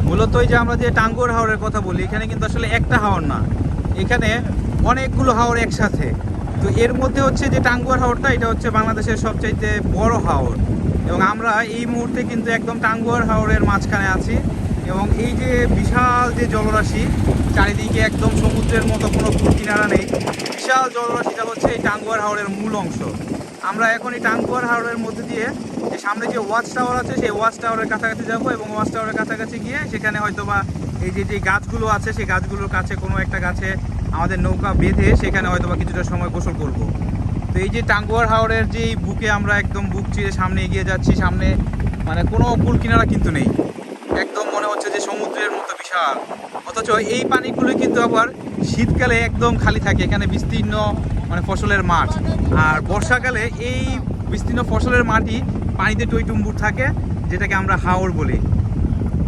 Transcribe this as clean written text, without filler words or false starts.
মূলত এই যে আমরা যে টাঙ্গুয়ার হাওরের কথা বলি, এখানে কিন্তু আসলে একটা হাওর না, এখানে অনেকগুলো হাওর একসাথে। তো এর মধ্যে হচ্ছে যে টাঙ্গুয়ার হাওরটা, এটা হচ্ছে বাংলাদেশের সবচাইতে বড় হাওর, এবং আমরা এই মুহূর্তে কিন্তু একদম টাঙ্গুয়ার হাওরের মাঝখানে আছি। এবং এই যে বিশাল যে জলরাশি, চারিদিকে একদম সমুদ্রের মতো কোনো কিনারা নেই, বিশাল জলরাশিটা হচ্ছে এই টাঙ্গুয়ার হাওরের মূল অংশ। আমরা এখন এই টাঙ্গুয়ার হাওরের মধ্যে দিয়ে যে সামনে যে ওয়াচ টাওয়ার আছে, সেই ওয়াচ টাওয়ারের কাছাকাছি যাব, এবং ওয়াচ টাওয়ারের কাছাকাছি গিয়ে সেখানে হয়তো বা এই যে গাছগুলো আছে, সেই গাছগুলোর কাছে কোনো একটা গাছে আমাদের নৌকা বেঁধে সেখানে হয়তো বা কিছুটা সময় গোসল করব। তো এই যে টাঙ্গুয়ার হাওরের যে বুকে আমরা একদম বুক চিরে সামনে এগিয়ে যাচ্ছি, সামনে মানে কোনো কুল কিনারা কিন্তু নেই, একদম মনে হচ্ছে যে সমুদ্রের মতো বিশাল। অথচ এই পানিগুলো কিন্তু আবার শীতকালে একদম খালি থাকে, এখানে বিস্তীর্ণ মানে ফসলের মাঠ। আর বর্ষাকালে এই বিস্তীর্ণ ফসলের মাটি পানিতে টইটুম্বুর থাকে, যেটাকে আমরা হাওর বলি।